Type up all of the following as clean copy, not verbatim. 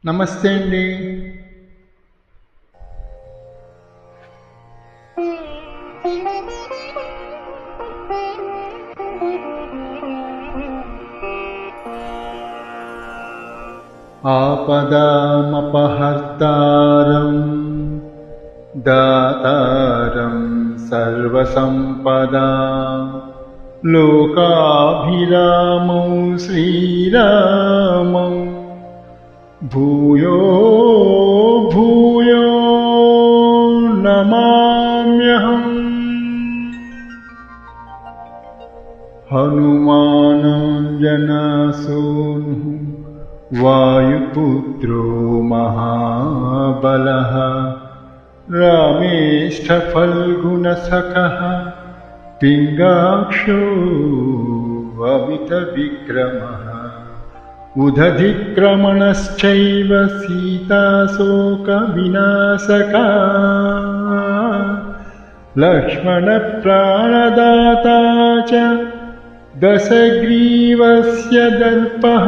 నమస్తే అండి. ఆపదామపహర్తారం దాతారం సర్వసంపదా లోకాభిరామం శ్రీరామం భూయో భూయో నమామ్యహం. హనుమానం జనసూనుః వాయుపుత్రో మహాబలః రామేష్ఠఫల్గుణసఖః పింగాక్షో అమితవిక్రమః ఉదధిక్రమణశ్చైవ సీతాశోకవినాశకः లక్ష్మణప్రాణదాతా చ దశగ్రీవస్య దర్పః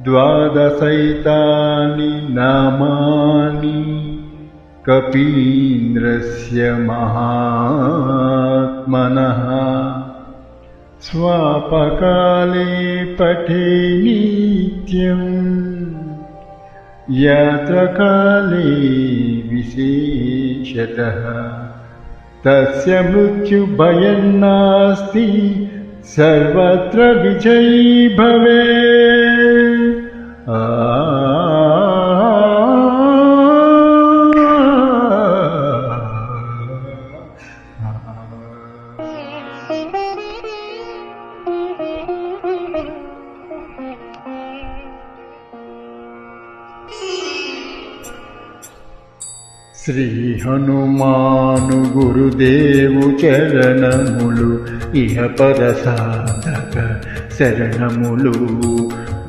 ద్వాదశైతాని నామాని కపీంద్రస్య మహాత్మనః స్వాపకాలే పఠే నిత్యం యాత్రకాలే విశేషతః తస్య మృత్యుభయం నాస్తి సర్వత్ర విజయీ భవేత్. శ్రీ హనుమాను గురుదేవు చరణములు ఇహ పర సాధక శరణములు.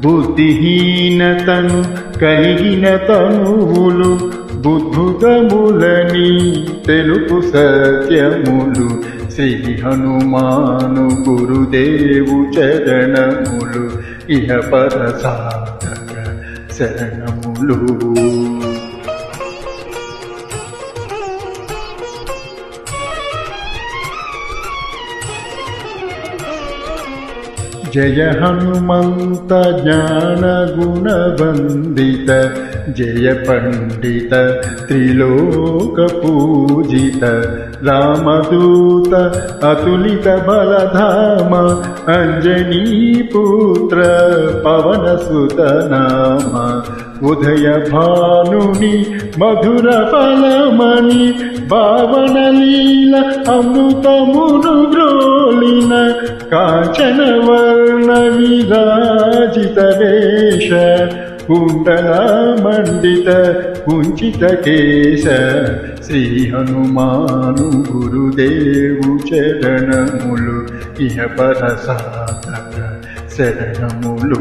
బుద్ధిహీనతను కలిగిన తనువులు బుద్ధుతములని తెలుపు సత్యములు. శ్రీ హనుమాను గురుదేవు చరణములు ఇహ పర సాధక శరణములు. జయ హనుమంత జ్ఞాన గుణ వందిత జయ పండిత త్రిలోక పూజిత రామదూత అతులిత బలధామ అంజనీ పుత్ర పవన సుత నామ ఉదయ భానుని మధుర ఫలమణి భావన లీల అమృతమును గ్రోలిన కాంచన వర్ణ విరాజిత వేష కుండల మండిత కుంచిత కేశ. శ్రీ హనుమాను గురుదేవు చరణములు ఇహ పర సాధక శరణములు.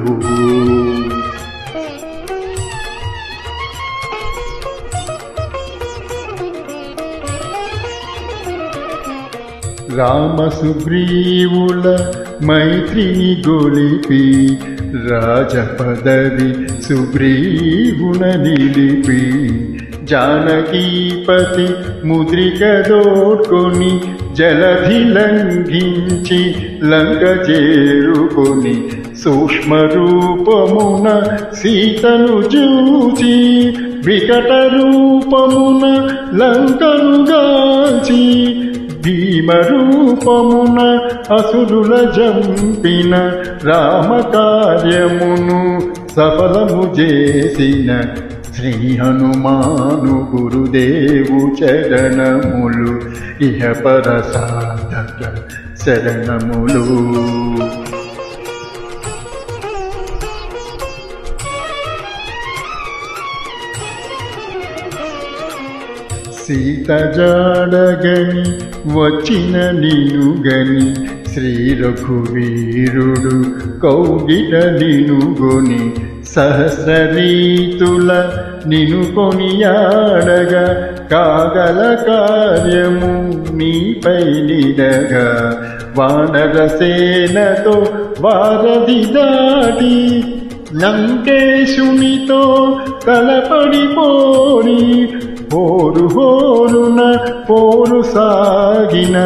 రామ సుగ్రీవుల మైత్రిని గొలిపి రాజపదవి సుగ్రీవున నిలిపి జానకీపతి ముద్రిక దోడ్కొని జలధి లంఘించి లంక చేరుకొని సూక్ష్మ రూపమున సీతను చూచి వికట రూపమున లంకను గాచి భీమ రూపమున అసురుల జంపిన రామ కార్యమును సఫలము చేసిన శ్రీ హనుమాను గురుదేవు చరణములు ఇహ పర సాధక శరణములు. సీత జాడగని వచ్చిన నినుగని శ్రీ రఘువీరుడు కౌగిట నినుగొని సహస్రరీతుల నిను కొనియాడగా కాగల కార్యము నీపై నిడగా వానర సేనతో వారధి దాటి లంకేశునితో తలపడిపోని హోరున పోరు సాగిన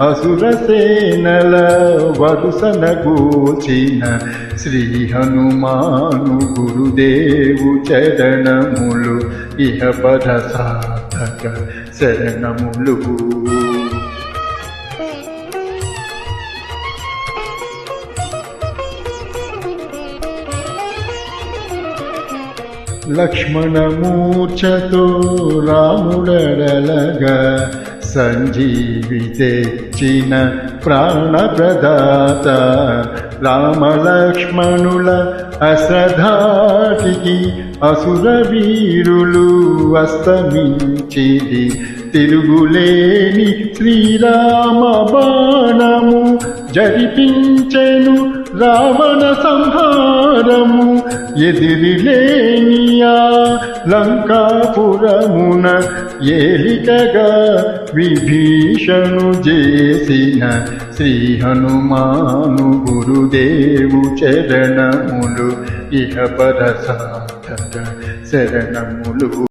అసుర సేనల వరుసన గూల్చిన శ్రీ హనుమాను గురుదేవు చరణములు ఇహ పర సాధక శరణములు. లక్ష్మణమూర్ఛతో రాముడరలగా సంజీవి తెచ్చిన ప్రాణప్రదాత రామలక్ష్మణుల అశ్రధాటికి అసుర వీరులు అస్తమించిది తిరుగులేని శ్రీరామ బాణము జరిపించెను రావణ సంహారము ఎదిరిలేనియా లంకాపురమున ఏలికగా విభీషణు చేసిన శ్రీ హనుమాను గురుదేవు చరణములు ఇహ పర సాధక శరణములు.